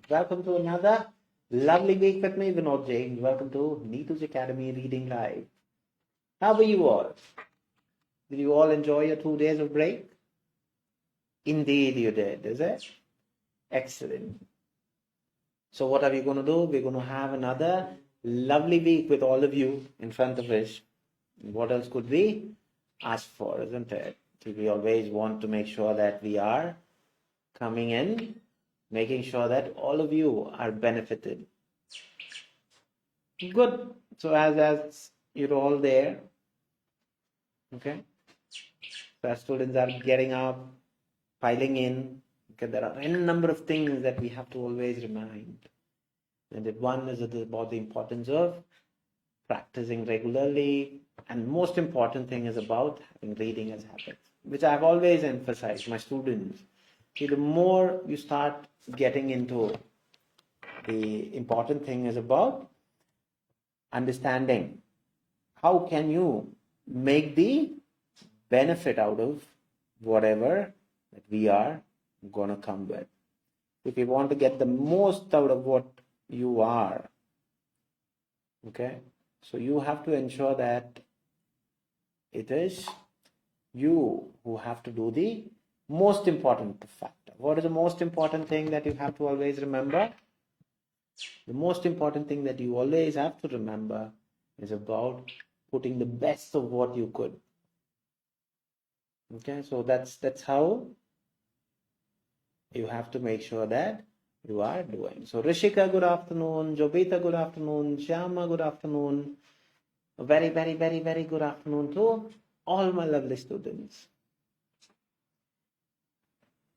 Welcome to another lovely week with me, Vinod Jain. Welcome to Neethu's Academy Reading Live. How are you all? Did you all enjoy your 2 days of break? Indeed you did, is it? Excellent. So what are we going to do? We're going to have another lovely week with all of you in front of us. What else could we ask for, isn't it? We always want to make sure that we are coming in, making sure that all of you are benefited. Good. So as you're all there, okay, so as students are getting up, piling in, okay, there are any number of things that we have to always remind. And that one is about the importance of practicing regularly, and most important thing is about having reading as habit, which I've always emphasized my students. See, the more you start getting into, the important thing is about understanding how can you make the benefit out of whatever that we are going to come with. If you want to get the most out of what you are, okay, so you have to ensure that it is you who have to do the most important factor. What is the most important thing that you have to always remember? The most important thing that you always have to remember is about putting the best of what you could. Okay, so that's how you have to make sure that you are doing. So Rishika, good afternoon. Jobita, good afternoon. Shyama, good afternoon. A very, very, very, very good afternoon to all my lovely students.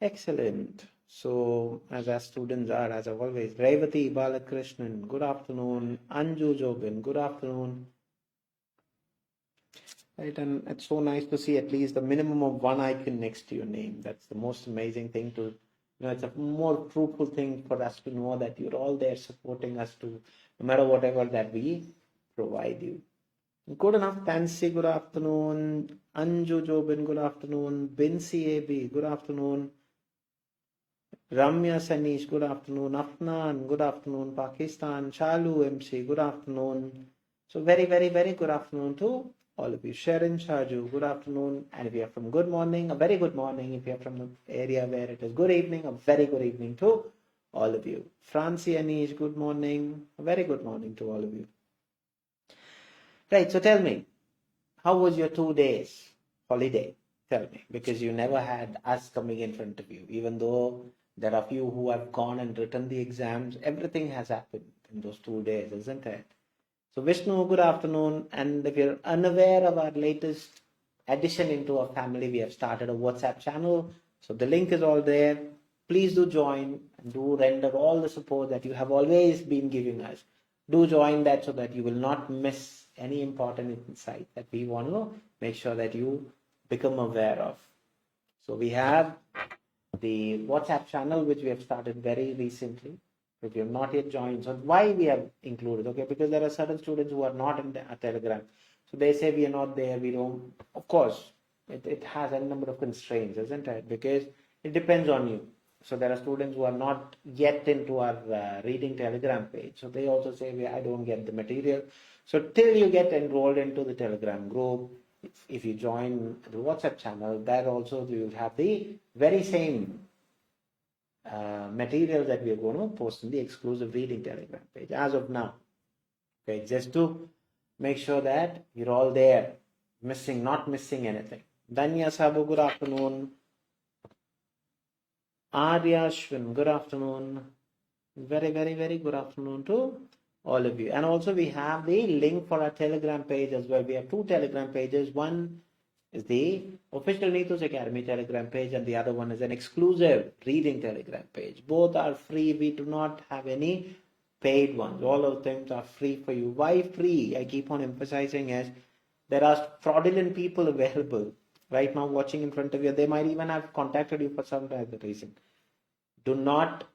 Excellent. So as our students are, as always, Revati Balakrishnan, good afternoon. Anju Jobin, good afternoon. Right, and it's so nice to see at least the minimum of one icon next to your name. That's the most amazing thing to, it's a more fruitful thing for us to know that you're all there supporting us to, no matter whatever that we provide you. Good enough, Tansy, good afternoon. Anju Jobin, good afternoon. Binsi AB, good afternoon. Ramya Sanish, good afternoon. Afnan, good afternoon. Pakistan, Chalu MC, good afternoon. So very, very, very good afternoon to all of you. Sharon Shaju, good afternoon. And if you're from good morning, a very good morning. If you're from the area where it is good evening, a very good evening to all of you. Francie Anish, good morning. A very good morning to all of you. Right, so tell me, how was your 2 days holiday? Tell me, because you never had us coming in front of you, even though there are few who have gone and written the exams. Everything has happened in those 2 days, isn't it? So Vishnu, good afternoon. And if you're unaware of our latest addition into our family, we have started a WhatsApp channel. So the link is all there. Please do join and do render all the support that you have always been giving us. Do join that so that you will not miss any important insight that we want to make sure that you become aware of. So we have the WhatsApp channel, which we have started very recently. If you have not yet joined, so why we have included, okay, because there are certain students who are not in the Telegram. So they say we are not there, we don't, of course, it has a number of constraints, isn't it? Because it depends on you. So there are students who are not yet into our reading Telegram page. So they also say, I don't get the material. So till you get enrolled into the Telegram group, if you join the WhatsApp channel, there also you will have the very same materials that we are going to post in the exclusive reading Telegram page as of now. Okay, just to make sure that you're all there, not missing anything. Danya Sabu, good afternoon. Arya Shwin, good afternoon. Very, very, very good afternoon to all of you. And also we have the link for our Telegram page as well. We have 2 Telegram pages. One is the official Neethus Academy Telegram page, and the other one is an exclusive reading Telegram page. Both are free. We do not have any paid ones. All of them are free for you. Why free? I keep on emphasizing is there are fraudulent people available right now watching in front of you. They might even have contacted you for some other reason. Do not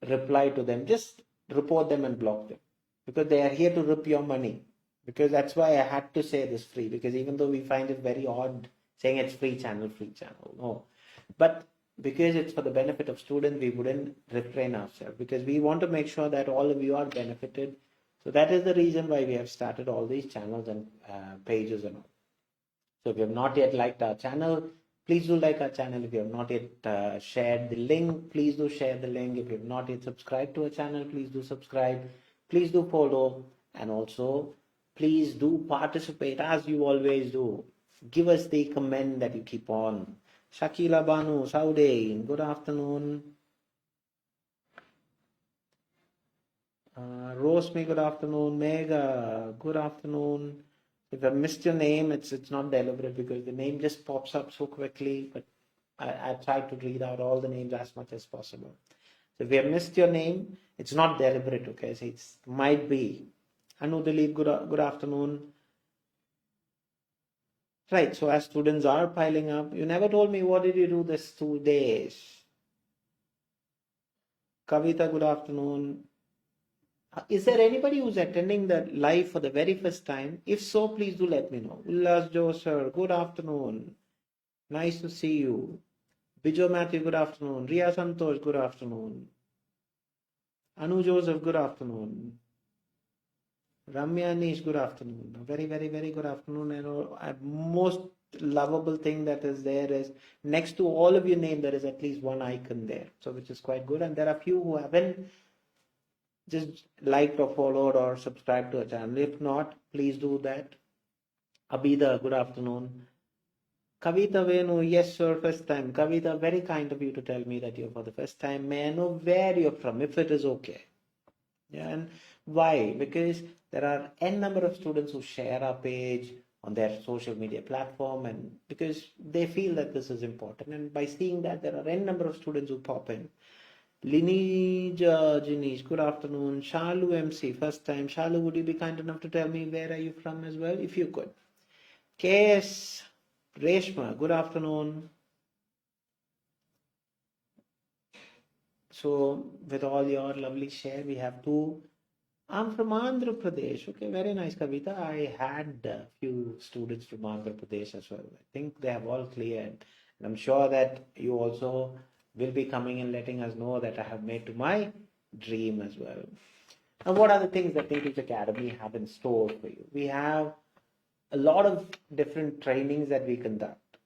reply to them. Just report them and block them, because they are here to rip your money. Because that's why I had to say this free, because even though we find it very odd saying it's free channel, no. But because it's for the benefit of students, we wouldn't refrain ourselves, because we want to make sure that all of you are benefited. So that is the reason why we have started all these channels and pages and all. So if you have not yet liked our channel, please do like our channel. If you have not yet shared the link, please do share the link. If you have not yet subscribed to our channel, please do subscribe. Please do follow, and also please do participate as you always do. Give us the comment that you keep on. Shakila Banu, Saudi, good afternoon. Rosmi, good afternoon. Mega, good afternoon. If I missed your name, it's not deliberate, because the name just pops up so quickly, but I try to read out all the names as much as possible. So if you have missed your name, it's not deliberate, okay? So it might be. Anu Dilip, good afternoon. Right, so as students are piling up, you never told me what did you do this 2 days. Kavita, good afternoon. Is there anybody who's attending the live for the very first time? If so, please do let me know. Ullas Jo sir, good afternoon. Nice to see you. Bijo Matthew, good afternoon. Ria Santosh, good afternoon. Anu Joseph, good afternoon. Ramya Anish, good afternoon. Very, very, very good afternoon. And most lovable thing that is there is next to all of your name, there is at least one icon there. So which is quite good. And there are few who haven't just liked or followed or subscribed to our channel. If not, please do that. Abida, good afternoon. Kavita Venu, yes sir, first time. Kavita, very kind of you to tell me that you're for the first time. May I know where you're from, if it is okay? Yeah, and why? Because there are n number of students who share our page on their social media platform, and because they feel that this is important, and by seeing that, there are n number of students who pop in. Lineage, Jinish, good afternoon. Shalu MC, first time. Shalu, would you be kind enough to tell me where are you from as well, if you could? KS Reshma, good afternoon. So with all your lovely share, we have two. I'm from Andhra Pradesh. Okay, very nice, Kavita. I had a few students from Andhra Pradesh as well. I think they have all cleared. And I'm sure that you also will be coming and letting us know that I have made to my dream as well. Now, what are the things that Neethus Academy have in store for you? We have a lot of different trainings that we conduct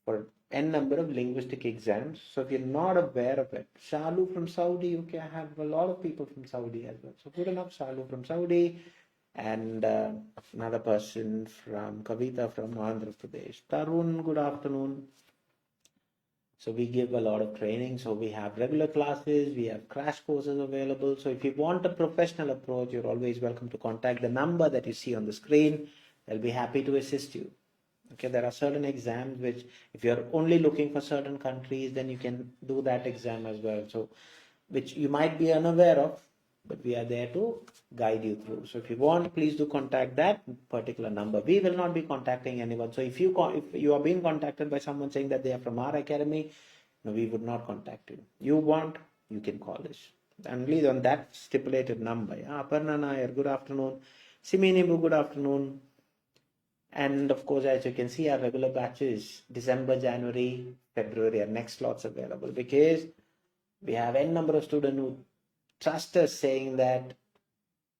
for n number of linguistic exams. So if you're not aware of it, Shalu from Saudi, okay, I have a lot of people from Saudi as well. So good enough, Shalu from Saudi, and another person from Kavita from Andhra Pradesh. Tarun, good afternoon. So we give a lot of training. So we have regular classes, we have crash courses available. So if you want a professional approach, you're always welcome to contact the number that you see on the screen. They'll be happy to assist you. Okay, there are certain exams which, if you're only looking for certain countries, then you can do that exam as well. So, which you might be unaware of, but we are there to guide you through. So if you want, please do contact that particular number. We will not be contacting anyone. So if you are being contacted by someone saying that they are from our academy, no, we would not contact you. You want, you can call us. Only on that stipulated number. Yeah? Aparna Nair, good afternoon. Siminibu, good afternoon. And of course, as you can see, our regular batches, December, January, February, are next slots available, because we have n number of students who trust us, saying that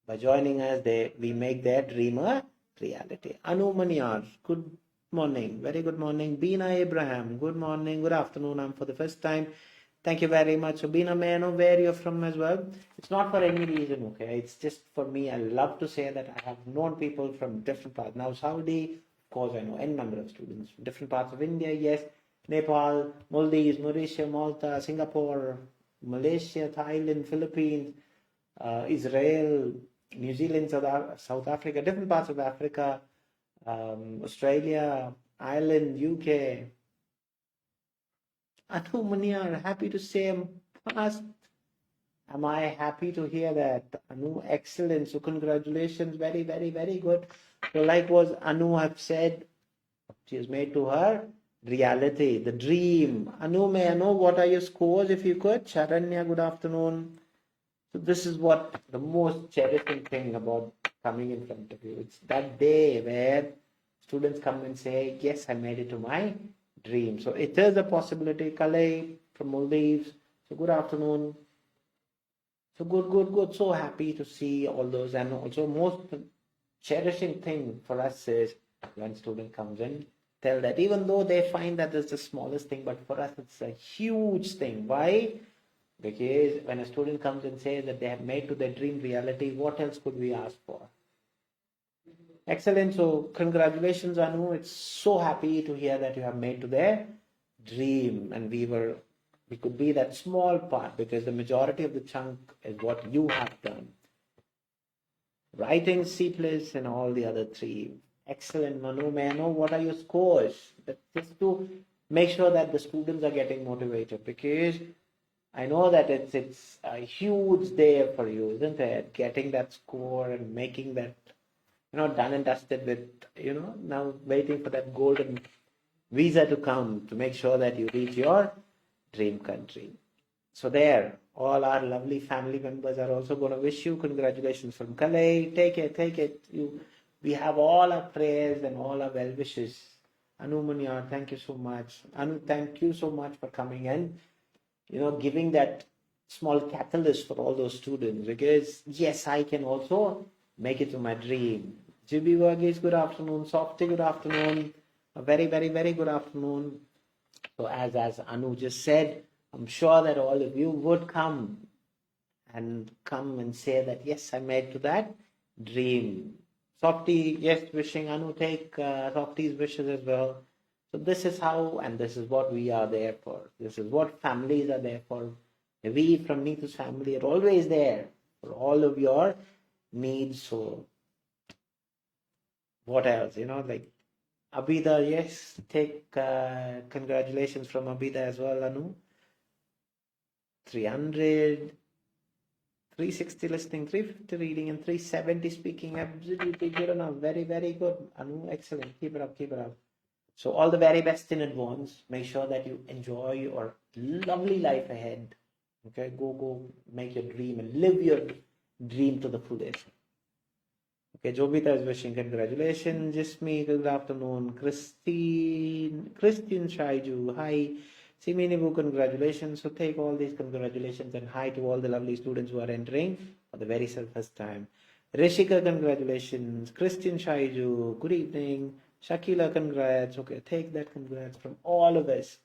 by joining us, we make their dream a reality. Anu Maniyar, good morning, very good morning. Bina Abraham, good morning, good afternoon. I'm for the first time. Thank you very much. So Bina, may I know where you're from as well? It's not for any reason, okay? It's just for me. I love to say that I have known people from different parts. Now Saudi, of course, I know n number of students from different parts of India, yes. Nepal, Maldives, Mauritius, Malta, Singapore, Malaysia, Thailand, Philippines, Israel, New Zealand, South Africa, different parts of Africa, Australia, Ireland, UK. Anu Muniyar, happy to say I'm past. Am I happy to hear that? Anu, excellent. So congratulations. Very, very, very good. So like was Anu have said, she has made to her reality, the dream. Anu, may I know what are your scores if you could? Charanya, good afternoon. So this is what the most cherishing thing about coming in front of you. It's that day where students come and say, yes, I made it to my dream. So it is a possibility. Kalei, from Maldives. So good afternoon. So good. So happy to see all those. And also most cherishing thing for us is when student comes in, tell that even though they find that it's the smallest thing, but for us it's a huge thing. Why? Because when a student comes and says that they have made to their dream reality, what else could we ask for? Excellent. So congratulations, Anu. It's so happy to hear that you have made to their dream. And we could be that small part because the majority of the chunk is what you have done. Writing 𝐶+ and all the other three. Excellent, Manu. May I know what are your scores? Just to make sure that the students are getting motivated, because I know that it's a huge day for you, isn't it? Getting that score and making that, done and dusted with, now waiting for that golden visa to come to make sure that you reach your dream country. So there, all our lovely family members are also going to wish you congratulations from Kalei. Take it. We have all our prayers and all our well wishes. Anu Munyar, thank you so much. Anu, thank you so much for coming in, giving that small catalyst for all those students, because yes, I can also make it to my dream. GB Varghese, good afternoon. Softy, good afternoon. A very, very, very good afternoon. So as Anu just said, I'm sure that all of you would come and say that, yes, I made to that dream. Softy, yes, wishing Anu take Softy's wishes as well. So this is how, and this is what we are there for. This is what families are there for. We from Neethus family are always there for all of your needs. So what else? Like Abida, yes, take congratulations from Abida as well, Anu. 300, 360 listening, 350 reading, and 370 speaking. Absolutely good enough. Very, very good. Anu, excellent. Keep it up. So all the very best in advance. Make sure that you enjoy your lovely life ahead. Okay, go make your dream and live your dream to the fullest. Okay, Jobita is wishing congratulations. Jismi, good afternoon. Christine Shaiju, hi. Siminibu, congratulations. So take all these congratulations and hi to all the lovely students who are entering for the very first time. Rishika, congratulations. Christian Shaiju, good evening. Shakila, congrats. Okay, take that congrats from all of us.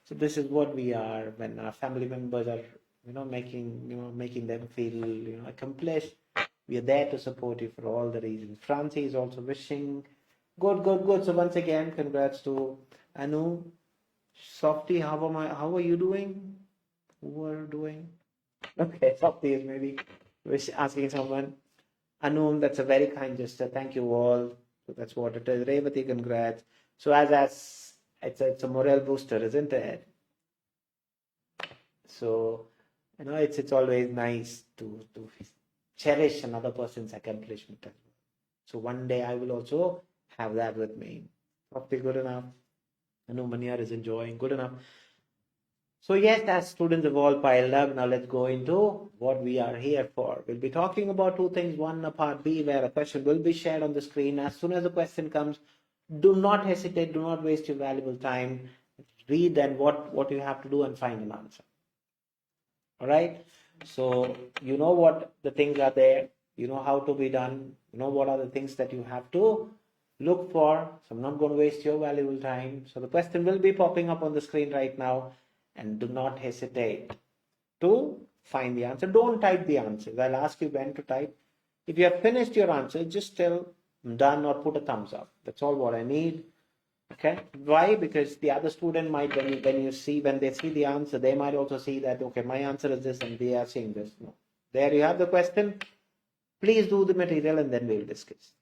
So this is what we are when our family members are, making them feel, accomplished. We are there to support you for all the reasons. Francie is also wishing. Good. So once again, congrats to Anu. Softy, how are you doing? Who are doing? Okay, Softy is maybe asking someone. Anu, that's a very kind gesture. Thank you all. So that's what it is. Revati, congrats. So as it's a morale booster, isn't it? So it's always nice to cherish another person's accomplishment. So one day I will also have that with me. Softy, good enough. Anu Maniar is enjoying. Good enough. So yes, as students have all piled up, now let's go into what we are here for. We'll be talking about two things. One, a part B, where a question will be shared on the screen. As soon as the question comes, do not hesitate. Do not waste your valuable time. Read and what you have to do and find an answer. All right. So you know what the things are there. You know how to be done. You know what are the things that you have to look for. So I'm not going to waste your valuable time. So the question will be popping up on the screen right now, and do not hesitate to find the answer. Don't type the answers. I'll ask you when to type. If you have finished your answer, just tell I'm done or put a thumbs up. That's all what I need. Okay. Why? Because the other student might, when they see the answer, they might also see that, okay, my answer is this and they are saying this. No. There you have the question. Please do the material and then we'll discuss.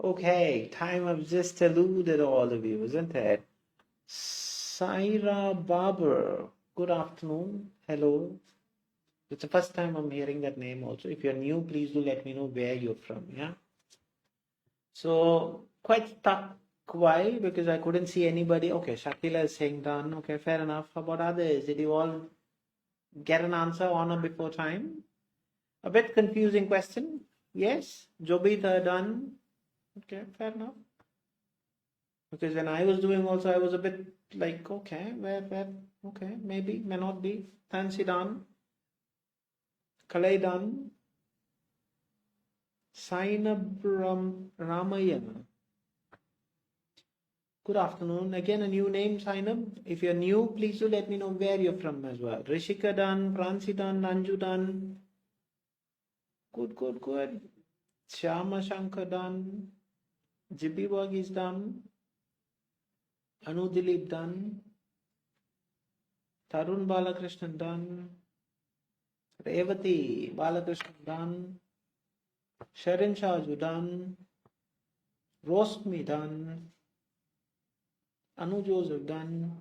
Okay, time I've just eluded all of you, isn't it? Saira Barber, good afternoon. Hello. It's the first time I'm hearing that name also. If you're new, please do let me know where you're from, yeah? So, quite stuck. Why? Because I couldn't see anybody. Okay, Shakila is saying done. Okay, fair enough. How about others? Did you all get an answer on or before time? A bit confusing question. Yes, Jobita done. Okay, fair enough. Because when I was doing also, I was a bit like, okay, where, okay, maybe, may not be. Fancy done. Kalai done. Sainab Ramayana. Good afternoon. Again, a new name, Sainab. If you're new, please do let me know where you're from as well. Rishika done, Pransi done, Nanju done. Good. Shyama Shankar done. 𝐓𝐻𝐬𝐬𝐢𝐵 is done. Anu Dilip done. Tarun Balakrishnan done. Revati Balakrishnan done. Sharon Shaju done. Rosmi done. Anu Joseph done.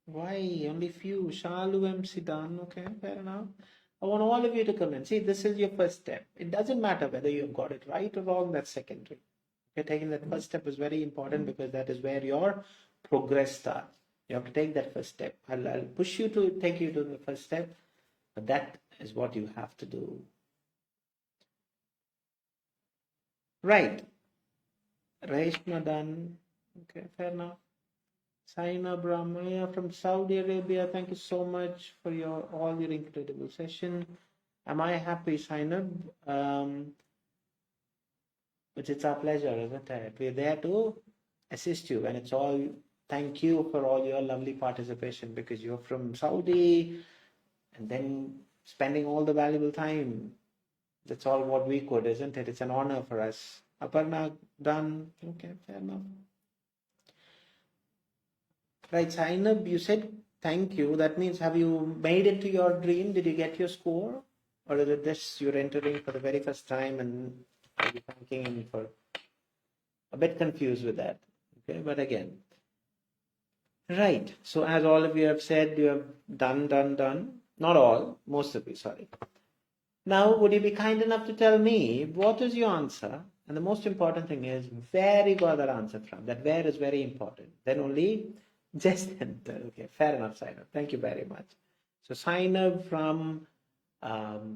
Why? Only few. Shalu MC done. Okay, fair enough. I want all of you to come in. See, this is your first step. It doesn't matter whether you've got it right or wrong, that's secondary. Okay, taking that first step is very important because that is where your progress starts. You have to take that first step. I'll push you to take you to the first step, but that is what you have to do. Right. Reshma done. Okay, fair enough. Saina Brahmaya from Saudi Arabia, thank you so much for all your incredible session. Am I happy, Saina? But it's our pleasure, isn't it? We're there to assist you, and it's all thank you for all your lovely participation because you're from Saudi and then spending all the valuable time. That's all what we could, isn't it? It's an honor for us. Aparna done. Okay, fair enough. Right, Sainab, you said thank you. That means have you made it to your dream? Did you get your score? Or is it this you're entering for the very first time and are you thanking him for? A bit confused with that. Okay, but again. Right. So as all of you have said, you have done. Not all, most of you, sorry. Now, would you be kind enough to tell me what is your answer? And the most important thing is where you got that answer from. That where is very important. Then only just enter. Okay, fair enough, Sainab. Thank you very much. So Sainab from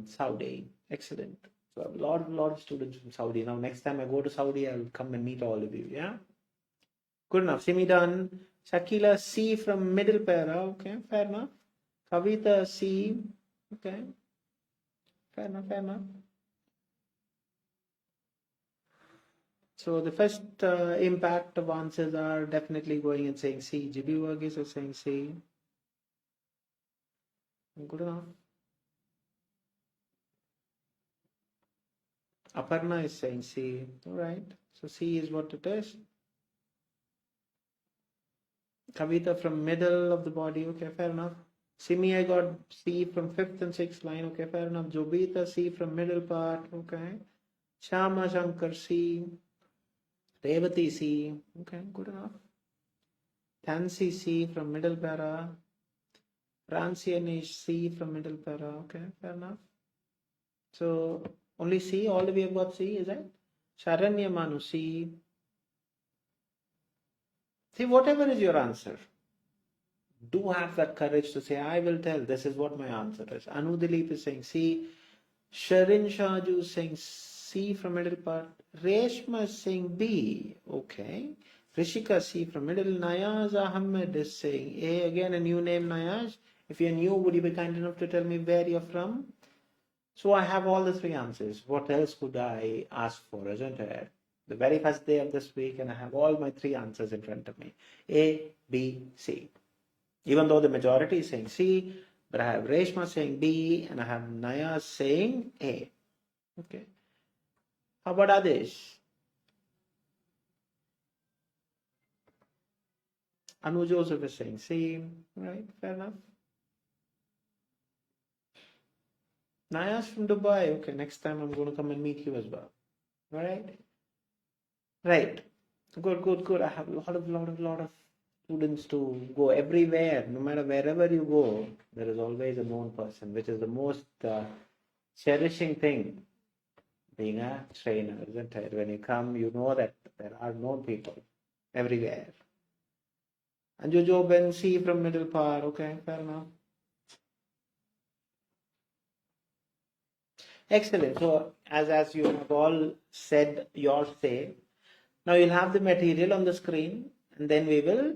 Saudi. Excellent. So a lot of students from Saudi. Now, next time I go to Saudi, I'll come and meet all of you. Yeah. Good enough. Simi done. Shakila C from middle para. Okay, fair enough. Kavita C. Okay. Fair enough. So the first impact of answers are definitely going and saying C. 𝐓𝐻𝐬𝐬𝐢𝐵 is saying C. Good enough. Aparna is saying C. All right. So C is what it is. Kavita from middle of the body. Okay, fair enough. Simi, I got C from 5th and 6th line. Okay, fair enough. Jobita C from middle part. Okay. Shyama Shankar C. Revati C. Okay, good enough. Tansi C from middle para. Ransi Anish C from middle para. Okay, fair enough. So only C, all of you have got C, is it? Sharanya Manu C. See, whatever is your answer, do have that courage to say, I will tell, this is what my answer is. Anu Dilip is saying C. Sharin Shaju is saying C from middle part. Reshma is saying B. Okay. Rishika C from middle. Nayaz Ahmed is saying A. Again, a new name, Nayaz. If you're new, would you be kind enough to tell me where you're from? So I have all the three answers. What else could I ask for, isn't it? The very first day of this week, and I have all my three answers in front of me. A, B, C. Even though the majority is saying C, but I have Reshma saying B, and I have Nayaz saying A. Okay. How about others? Anu Joseph is saying C. Right, fair enough. Naya's from Dubai. Okay, next time I'm going to come and meet you as well. All right? Right. Good. I have a lot of students to go everywhere. No matter wherever you go, there is always a known person, which is the most cherishing thing being a trainer, isn't it? When you come, you know that there are known people everywhere. And Jojo Ben C from Middle Par. Okay, fair enough. Excellent. So as you have all said your say, now you'll have the material on the screen and then we will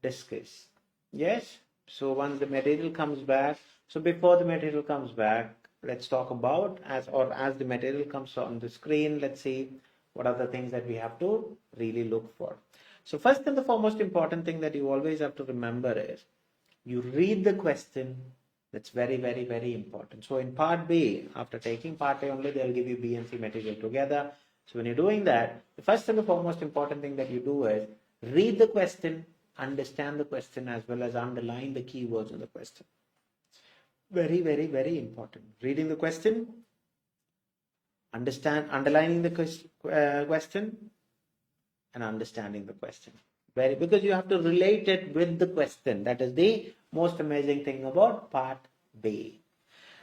discuss. Yes? So once the material comes back, so before the material comes back, let's talk about as the material comes on the screen, let's see what are the things that we have to really look for. So first and the foremost important thing that you always have to remember is you read the question. That's very, very, very important. So in part B, after taking part A only, they'll give you B and C material together. So when you're doing that, the first and the foremost important thing that you do is read the question, understand the question, as well as underline the keywords in the question. Very, very, very important. Reading the question, underlining the question, and understanding the question. Because you have to relate it with the question. That is the most amazing thing about part B.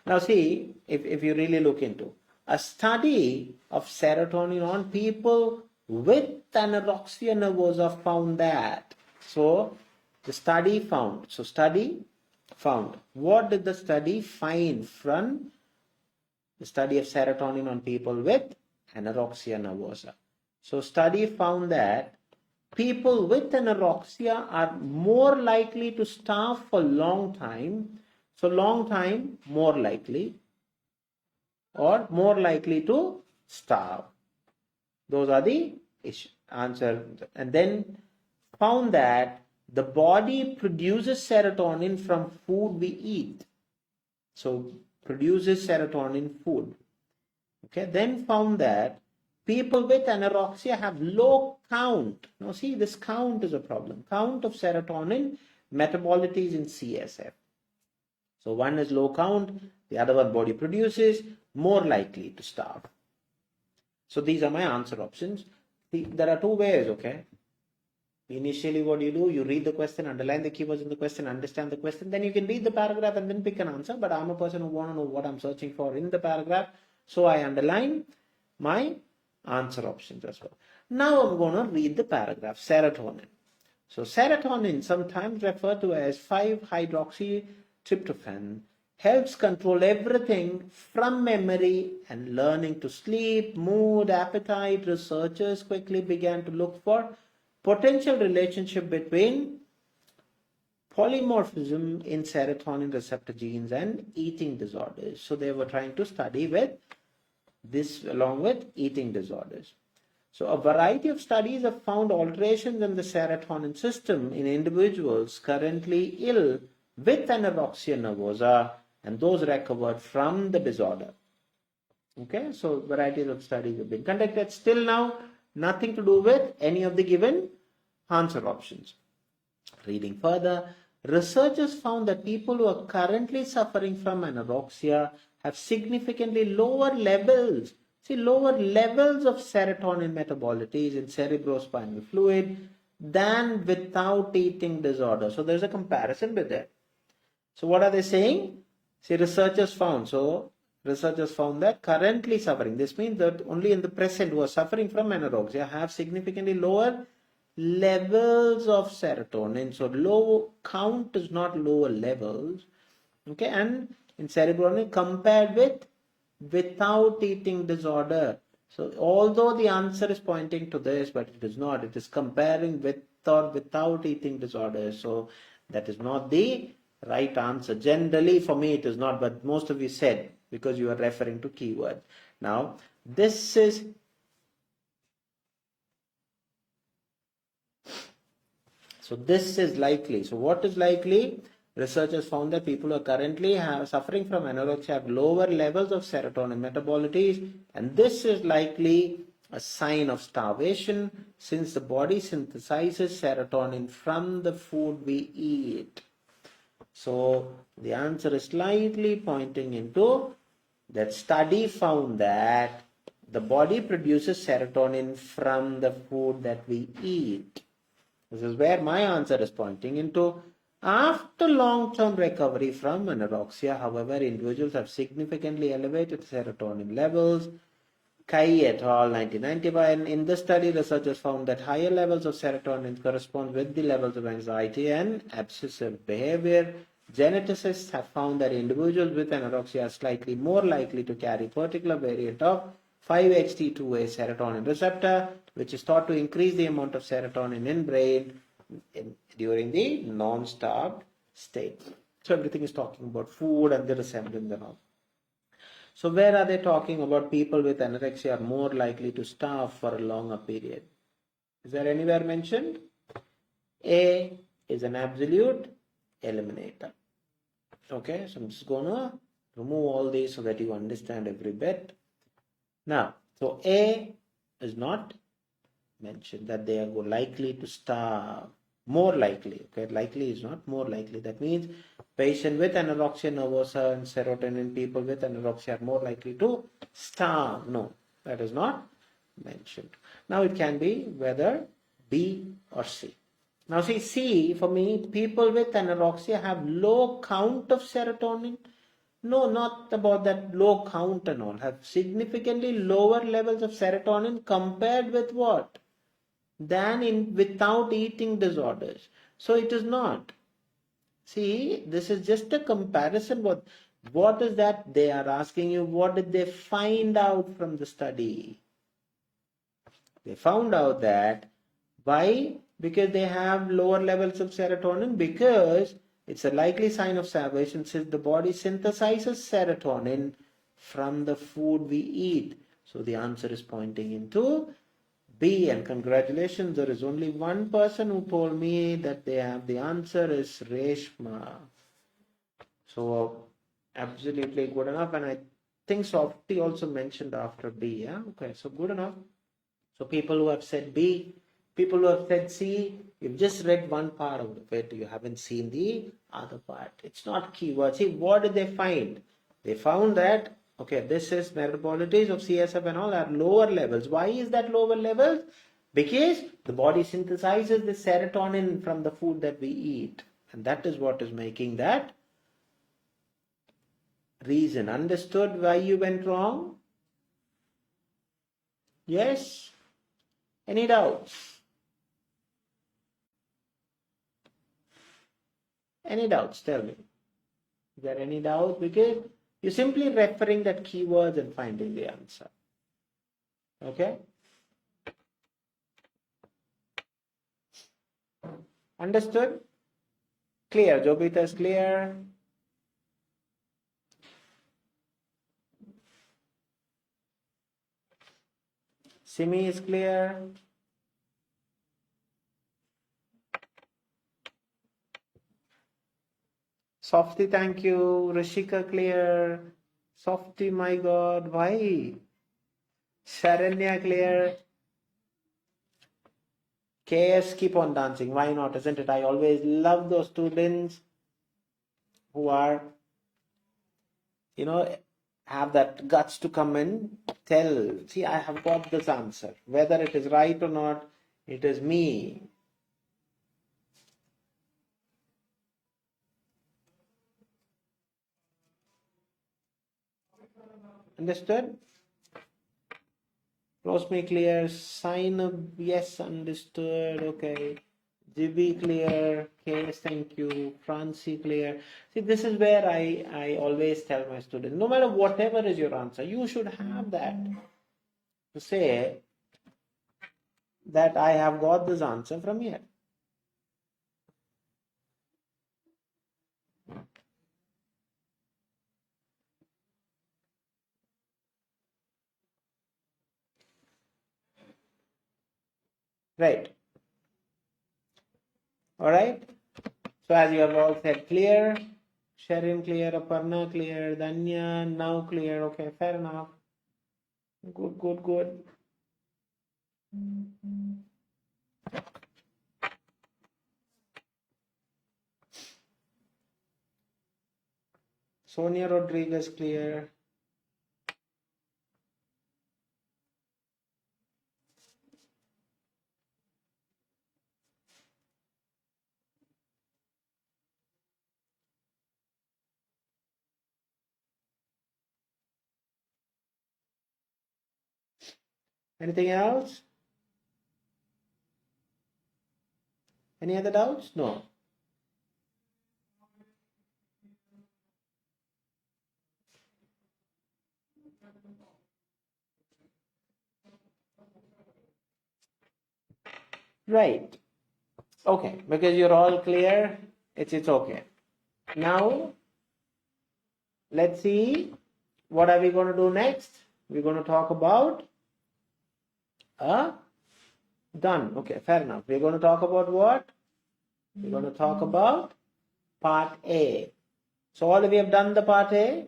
Now see, if you really look into a study of serotonin on people with anorexia nervosa found that. So the study found. So study found. What did the study find from the study of serotonin on people with anorexia nervosa? So study found that people with anorexia are more likely to starve for long time. So long time, more likely, or more likely to starve. Those are the answer. And then found that the body produces serotonin from food we eat. So produces serotonin food. Okay. Then found that people with anorexia have low count. Now see, this count is a problem. Count of serotonin metabolites in CSF. So one is low count, the other one body produces, more likely to starve. So these are my answer options. There are two ways, okay? Initially what you do, you read the question, underline the keywords in the question, understand the question, then you can read the paragraph and then pick an answer. But I'm a person who wants to know what I'm searching for in the paragraph. So I underline my answer options as well. Now I'm going to read the paragraph, serotonin. So serotonin, sometimes referred to as 5-hydroxytryptophan, helps control everything from memory and learning to sleep, mood, appetite. Researchers quickly began to look for potential relationship between polymorphism in serotonin receptor genes and eating disorders. So they were trying to study with this along with eating disorders. So a variety of studies have found alterations in the serotonin system in individuals currently ill with anorexia nervosa and those recovered from the disorder. Okay, so varieties of studies have been conducted. Still now, nothing to do with any of the given answer options. Reading further, researchers found that people who are currently suffering from anorexia have significantly lower levels of serotonin metabolites in cerebrospinal fluid than without eating disorder. So there's a comparison with that. So what are they saying? See, researchers found that currently suffering, this means that only in the present who are suffering from anorexia have significantly lower levels of serotonin. So low count is not lower levels. Okay, and in cerebrospinal compared with without eating disorder. So although the answer is pointing to this, but it is not. It is comparing with or without eating disorder. So that is not the right answer. Generally for me it is not, but most of you said because you are referring to keyword. Now this is likely. So what is likely? Researchers found that people who are currently suffering from anorexia have lower levels of serotonin metabolites, and this is likely a sign of starvation since the body synthesizes serotonin from the food we eat. So the answer is slightly pointing into That study found that the body produces serotonin from the food that we eat. This is where my answer is pointing into. After long-term recovery from anorexia, however, individuals have significantly elevated serotonin levels. 𝐾𝐲 et al. 1991. In this study, researchers found that higher levels of serotonin correspond with the levels of anxiety and obsessive behavior. Geneticists have found that individuals with anorexia are slightly more likely to carry a particular variant of 5-HT2A serotonin receptor, which is thought to increase the amount of serotonin in brain during the non-starved state. So everything is talking about food and the resemblance and all. So where are they talking about people with anorexia are more likely to starve for a longer period? Is there anywhere mentioned? A is an absolute eliminator. Okay, so I'm just going to remove all these so that you understand every bit. Now, so A is not mentioned that they are likely to starve. More likely, okay, likely is not more likely. That means patient with anorexia nervosa and serotonin, people with anorexia are more likely to starve. No, that is not mentioned. Now it can be whether B or C. Now see, C for me, people with anorexia have low count of serotonin. No, not about that low count and all. Have significantly lower levels of serotonin compared with what? Than in without eating disorders. So it is not. See, this is just a comparison. What is that? They are asking you, what did they find out from the study? They found out that why? Because they have lower levels of serotonin, because it's a likely sign of starvation since the body synthesizes serotonin from the food we eat. So the answer is pointing into B, and congratulations, there is only one person who told me that they have the answer is Reshma. So absolutely good enough, and I think Softy also mentioned after B. Yeah, okay, so good enough. So people who have said B, people who have said C, you've just read one part of it, you haven't seen the other part. It's not keyword. See, what did they find? They found that okay, this is metabolites of CSF and all are lower levels. Why is that lower levels? Because the body synthesizes the serotonin from the food that we eat. And that is what is making that reason. Understood why you went wrong? Yes? Any doubts? Any doubts? Tell me. Is there any doubt? Because you're simply referring that keywords and finding the answer. Okay? Understood? Clear. Jobita is clear. Simi is clear. Softy, thank you. Rishika, clear. Softy, my God, why? Sharanya, clear. KS, keep on dancing. Why not? Isn't it? I always love those students who are, have that guts to come and tell, see, I have got this answer. Whether it is right or not, it is me. Understood? Rosmi clear. Sign up. Yes, understood. Okay. GB clear. Case, thank you. Francie clear. See, this is where I always tell my students, no matter whatever is your answer, you should have that to say that I have got this answer from here. Right. All right. So as you have all said, clear. Sharon clear. Aparna clear. Danya now clear. Okay, fair enough. Good, good, good. Sonia Rodriguez clear. Anything else? Any other doubts? No. Right. Okay, because you're all clear, it's okay. Now, let's see, what are we going to do next? We're going to talk about done. Okay, fair enough. We're going to talk about what? We're going to talk about part A. So all of you have done the part A,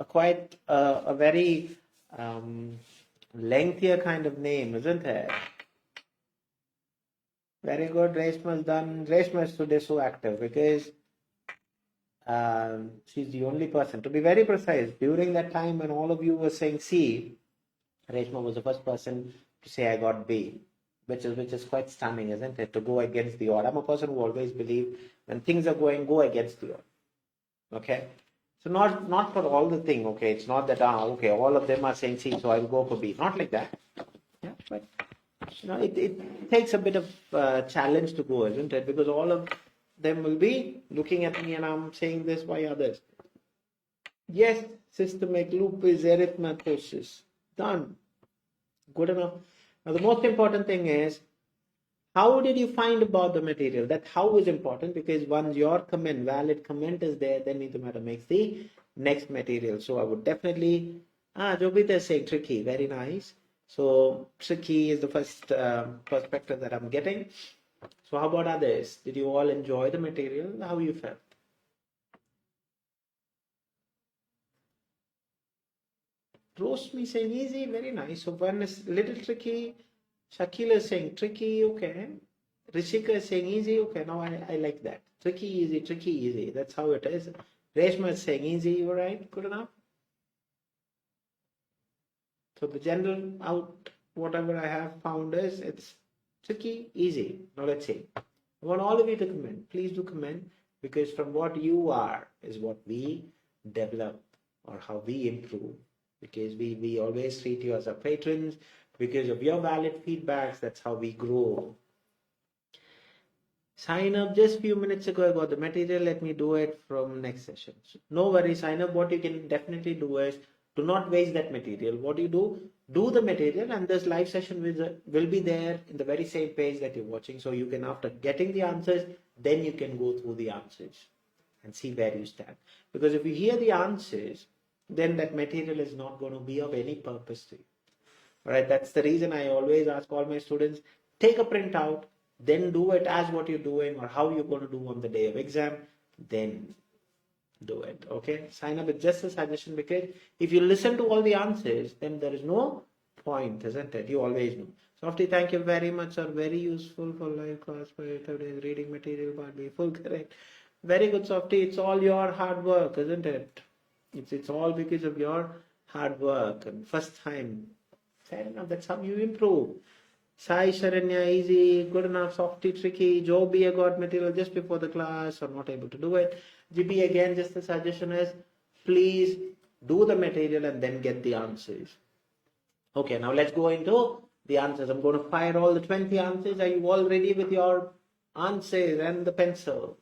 quite a very lengthier kind of name, isn't it? Very good. Reshma's done. Reshma is today so active because she's the only person. To be very precise, during that time when all of you were saying C, Reshma was the first person to say I got B, which is quite stunning, isn't it? To go against the odd. I'm a person who always believes when things are going, go against the odd. Okay? So not for all the thing, okay? It's not that, okay, all of them are saying C, so I'll go for B. Not like that. Yeah, but it takes a bit of challenge to go, isn't it? Because all of them will be looking at me and I'm saying this, why others? Yes, systemic lupus erythematosus. Done. Good enough. Now the most important thing is, how did you find about the material? That how is important, because once your comment, valid comment is there, then Neethu madam makes the next material. So I would definitely, Jobita is saying tricky, very nice. So tricky is the first perspective that I'm getting. So how about others? Did you all enjoy the material? How you felt? Rosmi saying easy, very nice. So one is little tricky. Shakila is saying tricky, okay. Rishika is saying easy, okay. Now I like that. Tricky, easy. That's how it is. Reshma is saying easy, all right, good enough. So the general out, whatever I have found is it's tricky, easy. Now let's see. I want all of you to comment. Please do comment, because from what you are is what we develop or how we improve. Because we always treat you as our patrons. Because of your valid feedbacks, that's how we grow. Sign up just a few minutes ago. I got the material. Let me do it from next session. So no worries. Sign up. What you can definitely do is, do not waste that material. What you do the material, and this live session will be there in the very same page that you're watching. So you can, after getting the answers, then you can go through the answers and see where you stand. Because if you hear the answers, then that material is not going to be of any purpose to you. All right, that's the reason I always ask all my students, take a printout, then do it as what you're doing or how you're going to do on the day of exam, then do it. Okay, sign up. It's just a suggestion, because if you listen to all the answers, then there is no point, isn't it? You always know. Softy, thank you very much, sir. Very useful for live class for today's reading material part. Be full correct. Very good, Softy. It's all your hard work, isn't it? It's all because of your hard work and first time. Fair enough. That's how you improve. Sai Sharanya, easy, good enough. Softy, tricky. Joby, I got material just before the class or not able to do it. GB, again, just the suggestion is, please do the material and then get the answers. Okay, now let's go into the answers. I'm going to fire all the 20 answers. Are you all ready with your answers and the pencil?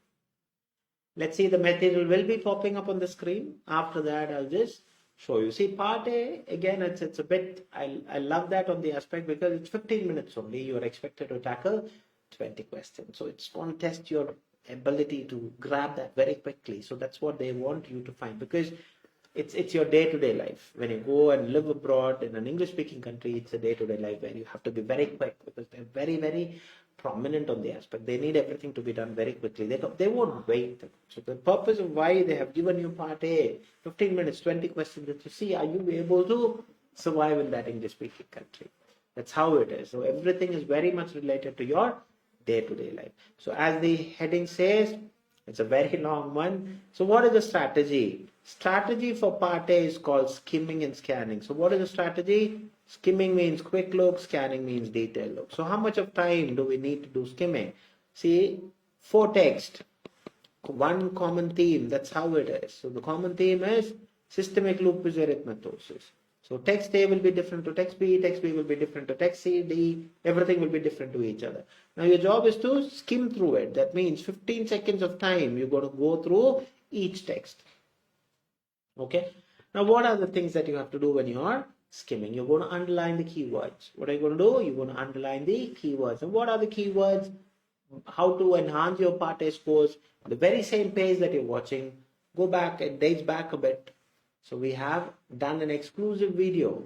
Let's see, the material will be popping up on the screen. After that, I'll just show you. See, part A, again, it's a bit, I love that on the aspect, because it's 15 minutes only. You're expected to tackle 20 questions. So it's going to test your ability to grab that very quickly. So that's what they want you to find, because it's your day-to-day life. When you go and live abroad in an English-speaking country, it's a day-to-day life where you have to be very quick, because they're very, very prominent on the aspect. They need everything to be done very quickly. They won't wait. So the purpose of why they have given you part A, 15 minutes, 20 questions, to see, are you able to survive in that English-speaking country? That's how it is. So everything is very much related to your day-to-day life. So as the heading says, it's a very long one. So what is the strategy? Strategy for part A is called skimming and scanning. So what is the strategy? Skimming means quick look, scanning means detailed look. So how much of time do we need to do skimming? See, 4 text, one common theme, that's how it is. So the common theme is systemic lupus erythematosus. So text A will be different to text B will be different to text C, D, everything will be different to each other. Now your job is to skim through it. That means 15 seconds of time you've got to go through each text. Okay. Now what are the things that you have to do when you are skimming? You're going to underline the keywords. What are you going to do? You're going to underline the keywords. And what are the keywords? How to enhance your Part A scores. The very same page that you're watching. Go back, it dates back a bit. So we have done an exclusive video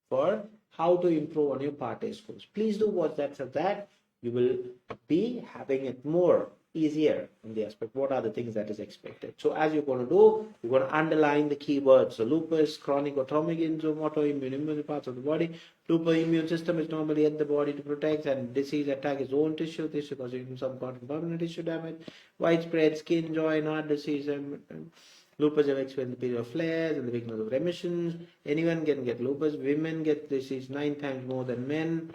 for how to improve on your Part A scores. Please do watch that, so that you will be having it more easier in the aspect. What are the things that is expected? So as you're going to do, you're going to underline the keywords. So lupus, chronic autonomic syndrome, autoimmune immune parts of the body. Lupus immune system is normally at the body to protect, and disease attack its own tissue causing some kind of permanent tissue damage. Widespread skin, joint, heart disease, and lupus affects when the period of flares and the weakness of remissions. Anyone can get lupus. Women get disease 9 times more than men.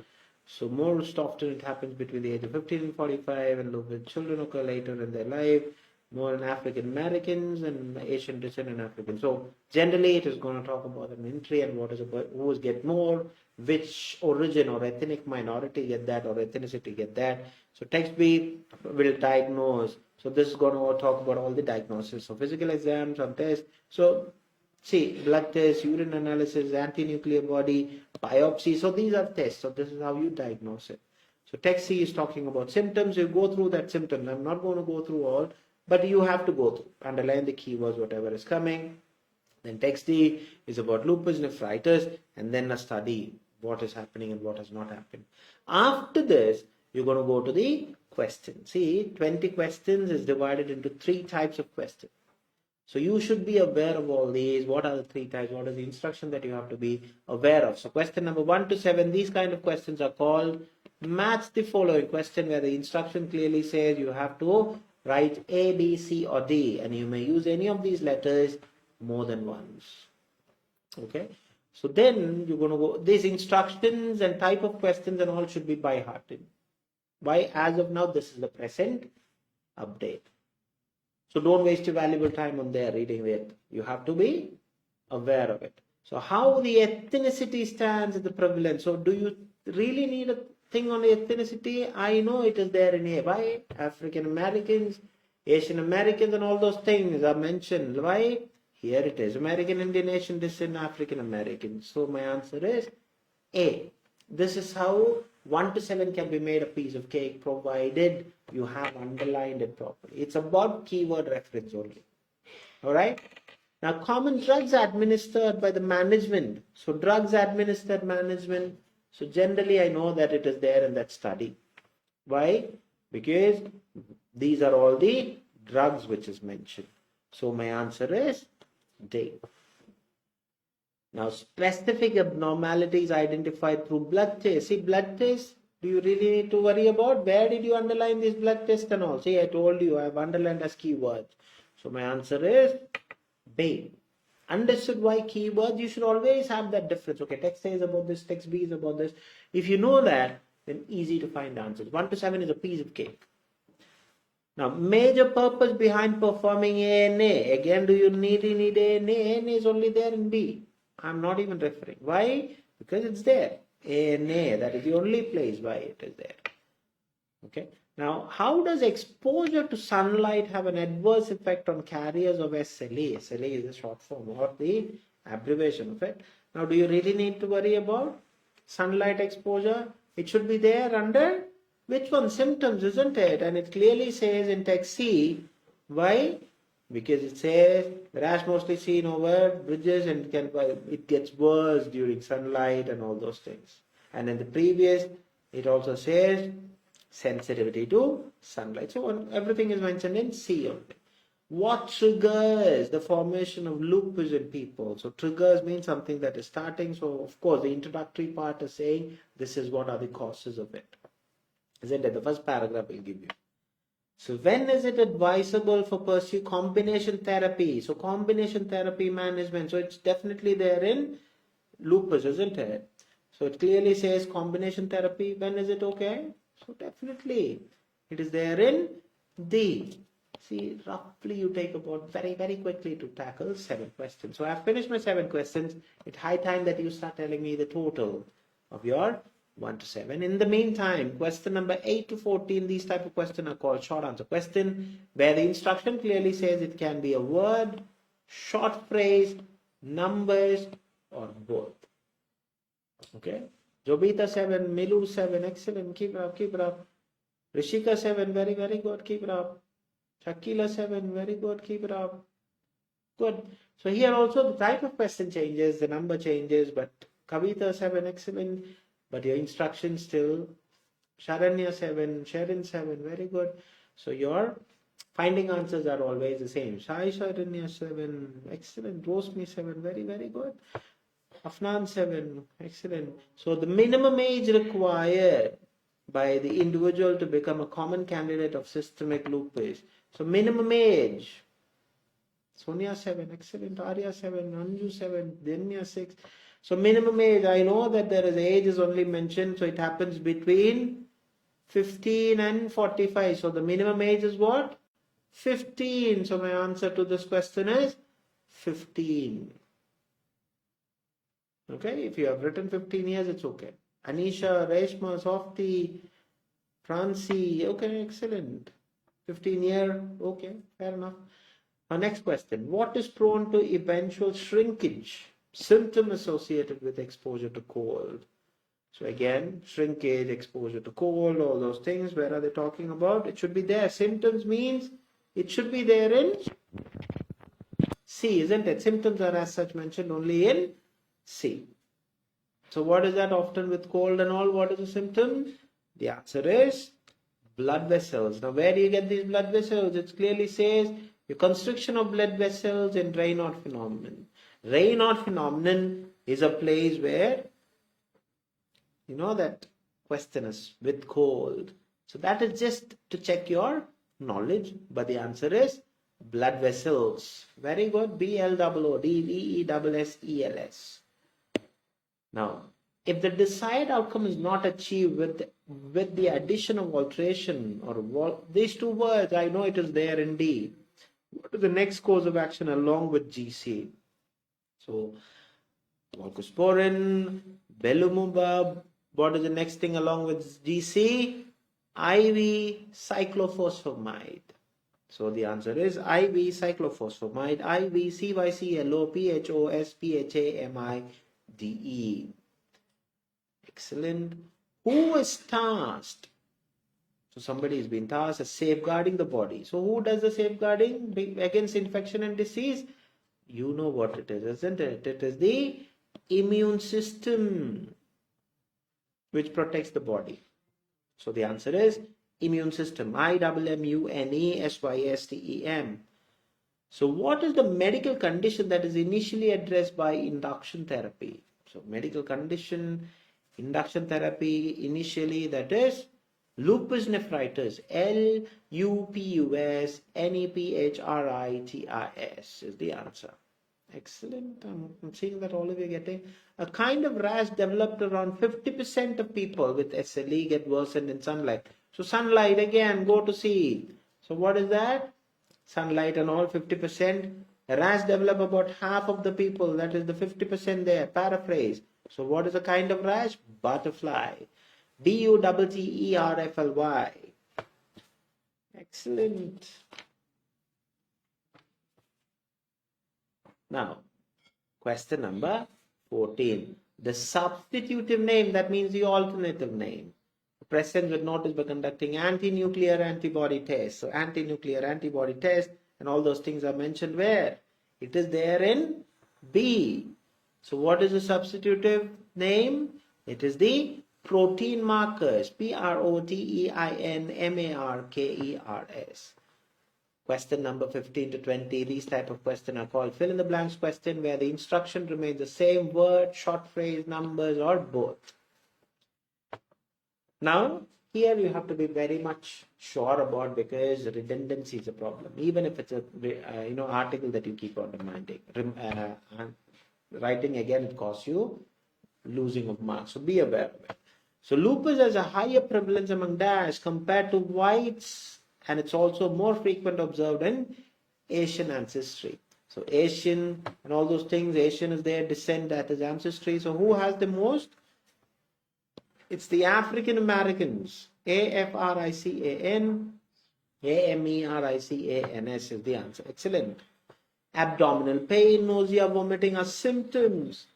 So most often it happens between the age of 15 and 45, and lupus children occur later in their life, more in African Americans and Asian descent and Africans. So generally it is going to talk about the military and what is about who get more, which origin or ethnic minority get that, or ethnicity get that. So text B will diagnose. So this is going to talk about all the diagnosis. So physical exams, some tests. So see, blood test, urine analysis, anti-nuclear body, biopsy. So these are tests. So this is how you diagnose it. So text C is talking about symptoms. You go through that symptom. I'm not going to go through all, but you have to go through. Underline the keywords, whatever is coming. Then text D is about lupus nephritis, and then a study, what is happening and what has not happened. After this, you're going to go to the question. See, 20 questions is divided into 3 types of questions. So you should be aware of all these. What are the 3 types? What is the instruction that you have to be aware of? So question number 1 to 7, these kind of questions are called match the following question, where the instruction clearly says you have to write A, B, C or D, and you may use any of these letters more than once. Okay. So then you're going to go, these instructions and type of questions and all should be by hearted. Why? As of now, this is the present update. So don't waste your valuable time on there reading it. You have to be aware of it. So how the ethnicity stands at the prevalence. So do you really need a thing on the ethnicity? I know it is there in A. Why? African Americans, Asian Americans and all those things are mentioned. Why? Here it is. American, Indian, Asian descent, African Americans. So my answer is A. This is how 1 to 7 can be made a piece of cake, provided you have underlined it properly. It's about keyword reference only. Alright? Now, common drugs administered by the management. So drugs administered management. So generally I know that it is there in that study. Why? Because these are all the drugs which is mentioned. So my answer is D. Now, specific abnormalities identified through blood test. See, blood test, do you really need to worry about? Where did you underline this blood test and all? See, I told you, I have underlined as keywords. So my answer is B. Understood why keywords? You should always have that difference. Okay, text A is about this, text B is about this. If you know that, then easy to find answers. 1 to 7 is a piece of cake. Now, major purpose behind performing A and A. Again, do you really need A and A? A and A is only there in B. I'm not even referring. Why? Because it's there. A and A. That is the only place why it is there. Okay. Now, how does exposure to sunlight have an adverse effect on carriers of SLE? SLE is the short form or the abbreviation of it. Now, do you really need to worry about sunlight exposure? It should be there under which one? Symptoms, isn't it? And it clearly says in text C. Why? Because it says the rash mostly seen over bridges and it gets worse during sunlight and all those things. And in the previous, it also says sensitivity to sunlight. So everything is mentioned in C only. What triggers the formation of lupus in people? So triggers means something that is starting. So of course, the introductory part is saying this is what are the causes of it. Isn't it? The first paragraph will give you. So when is it advisable for pursue combination therapy? So combination therapy management. So it's definitely there in lupus, isn't it? So it clearly says combination therapy. When is it okay? So definitely it is there in D. See, roughly you take about very quickly to tackle 7 questions. So I've finished my 7 questions. It's high time that you start telling me the total of your 1 to 7. In the meantime, question number 8 to 14, these type of questions are called short answer question, where the instruction clearly says it can be a word, short phrase, numbers, or both. Okay. Jobita 7, Milu 7, excellent, keep it up, keep it up. Rishika 7, very good, keep it up. Shakila 7, very good, keep it up. Good. So here also the type of question changes, the number changes, but Kavita 7, excellent, but your instruction still. Sharanya 7, Sharon 7, very good. So your finding answers are always the same. Sai Sharanya 7, excellent. Rosmi 7, very good. Afnan 7, excellent. So the minimum age required by the individual to become a common candidate of systemic lupus. So minimum age. Sonia 7, excellent. Arya 7, Anju 7, Denya 6. So minimum age, I know that there is age is only mentioned, so it happens between 15 and 45. So the minimum age is what? 15. So my answer to this question is 15. Okay, if you have written 15 years, it's okay. Anisha, Reshma, Softy, Francie, okay, excellent. 15 year, okay, fair enough. Our next question, what is prone to eventual shrinkage? Symptom associated with exposure to cold. So again, shrinkage, exposure to cold, all those things, where are they talking about? It should be there. Symptoms means it should be there in C, isn't it? Symptoms are as such mentioned only in C. So what is that often with cold and all? What is the symptom? The answer is blood vessels. Now where do you get these blood vessels? It clearly says the constriction of blood vessels and Raynaud phenomenon. Raynaud phenomenon is a place where, you know, that question is with cold. So that is just to check your knowledge. But the answer is blood vessels. Very good. BLOODVESSELS. Now, if the desired outcome is not achieved with the addition of alteration or these two words, I know it is there in D. What is the next course of action along with GC? So, Valcosporin, Belimumab. What is the next thing along with GC? IV cyclophosphamide. So the answer is IV cyclophosphamide, IV CYCLOPHOSPHAMIDE. Excellent. Who is tasked? So somebody has been tasked as safeguarding the body. So who does the safeguarding against infection and disease? You know what it is, isn't it? It is the immune system which protects the body. So the answer is immune system. IMMUNESYSTEM. So what is the medical condition that is initially addressed by induction therapy? So medical condition, induction therapy initially, that is lupus nephritis. LUPUS NEPHRITIS is the answer. Excellent. I'm seeing that all of you are getting. A kind of rash developed around 50% of people with SLE get worsened in sunlight. So sunlight again, go to see. So what is that? Sunlight and all 50%. A rash develop about half of the people. That is the 50% there. Paraphrase. So what is a kind of rash? Butterfly. BUTTERFLY. Excellent. Now, question number 14. The substitutive name, that means the alternative name. The president would notice by conducting anti-nuclear antibody tests. So anti-nuclear antibody test and all those things are mentioned where? It is there in B. So what is the substitutive name? It is the protein markers. PROTEINMARKERS. Question number 15 to 20. These type of questions are called fill in the blanks question, where the instruction remains the same: word, short phrase, numbers, or both. Now, here you have to be very much sure about, because redundancy is a problem. Even if it's a article that you keep on reminding, writing again, it costs you losing of marks. So be aware of it. So lupus has a higher prevalence among dash compared to whites and it's also more frequent observed in Asian ancestry. So Asian and all those things, Asian is their descent, that is ancestry. So who has the most? It's the African Americans. AFRICAN, AMERICANS is the answer. Excellent. Abdominal pain, nausea, vomiting are symptoms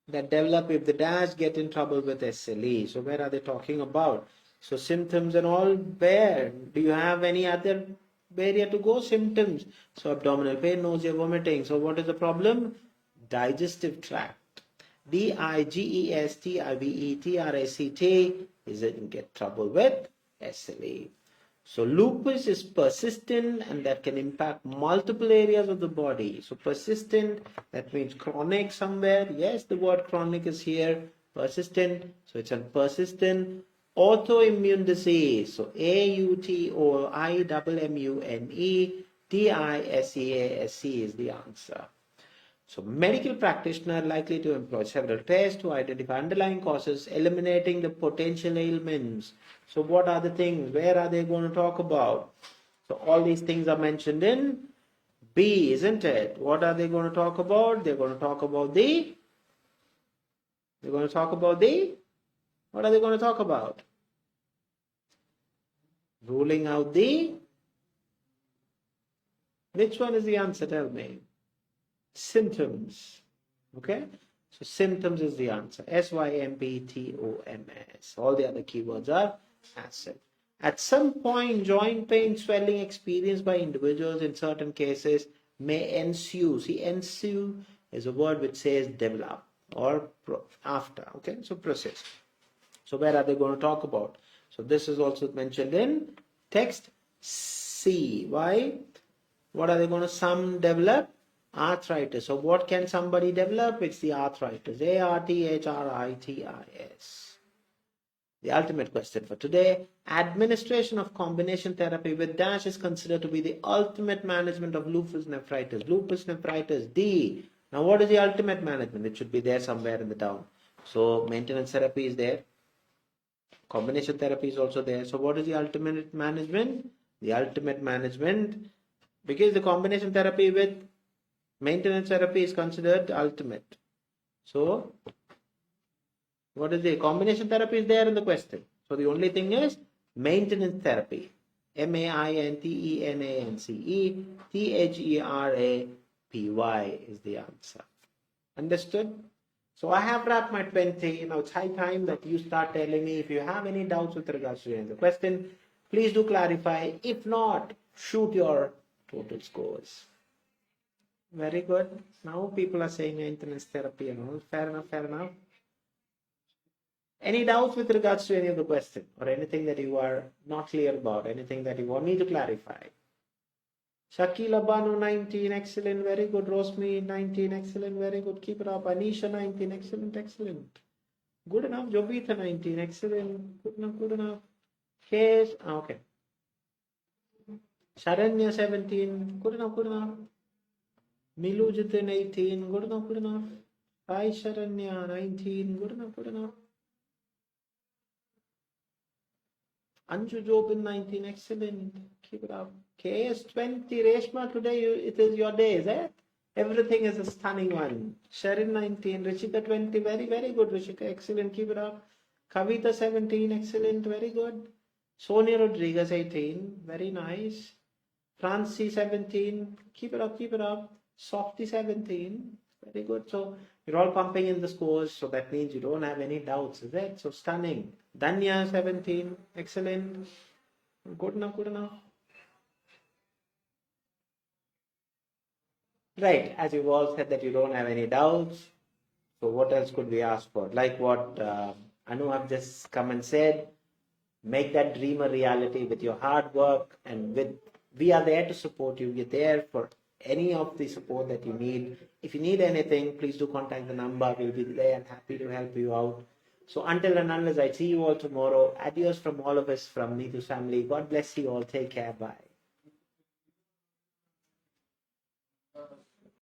that develop if the dash get in trouble with SLE. So where are they talking about? So symptoms and all, where? Do you have any other area to go? Symptoms. So abdominal pain, nausea, vomiting. So what is the problem? Digestive tract. DIGESTIVETRACT is it get trouble with SLE. So lupus is persistent and that can impact multiple areas of the body. So persistent, that means chronic somewhere. Yes, the word chronic is here. Persistent, so it's a persistent autoimmune disease. So AUTOIMMUNEDISEASE is the answer. So medical practitioner likely to employ several tests to identify underlying causes, eliminating the potential ailments. So what are the things? Where are they going to talk about? So all these things are mentioned in B, isn't it? What are they going to talk about? They're going to talk about the... What are they going to talk about? Ruling out the... Which one is the answer? Tell me. Symptoms. Okay, so symptoms is the answer. SYMPTOMS. All the other keywords are answered. At some point, joint pain, swelling experienced by individuals in certain cases may ensue. See, ensue is a word which says develop or after. Okay, so process. So where are they going to talk about? So this is also mentioned in text C. Why? What are they going to? Some develop arthritis. So what can somebody develop? It's the arthritis. ARTHRITIS. The ultimate question for today. Administration of combination therapy with dash is considered to be the ultimate management of lupus nephritis. Lupus nephritis. D. Now what is the ultimate management? It should be there somewhere in the down. So maintenance therapy is there. Combination therapy is also there. So what is the ultimate management? The ultimate management, because the combination therapy with maintenance therapy is considered ultimate. So, what is the combination therapy is there in the question. So, the only thing is maintenance therapy. MAINTENANCE is the answer. Understood? So, I have wrapped my 20. Now, it's high time that you start telling me if you have any doubts with regards to the question. Please do clarify. If not, shoot your total scores. Very good. Now people are saying maintenance therapy and all. Fair enough, fair enough. Any doubts with regards to any of the question or anything that you are not clear about, anything that you want me to clarify? Shakila Banu 19, excellent, very good. Rosmi 19, excellent, very good. Keep it up. Anisha 19, excellent, excellent. Good enough. Jovita 19, excellent. Good enough, good enough. Case, okay. Sharanya 17, good enough, good enough. Milu Jitin 18, good enough, good enough. Sai Sharanya 19, good enough, good enough. Anju Jobin 19, excellent. Keep it up. KS 20, Reshma, today it is your day, is it? Everything is a stunning one. Sharin 19, Rishika 20, very, very good. Rishika, excellent, keep it up. Kavita 17, excellent, very good. Sonia Rodriguez 18, very nice. Francie 17, keep it up, keep it up. Softy 17, very good. So you're all pumping in the scores, so that means you don't have any doubts, is it? So stunning. Danya 17, excellent. Good enough, good enough. Right, as you've all said that you don't have any doubts. So what else could we ask for? Like what Anu have just come and said, make that dream a reality with your hard work, and we are there to support you. We're there for any of the support that you need. If you need anything, please do contact the number. We'll be there and happy to help you out. So until and unless I see you all tomorrow, adios from all of us from Neethus family. God bless you all. Take care. Bye.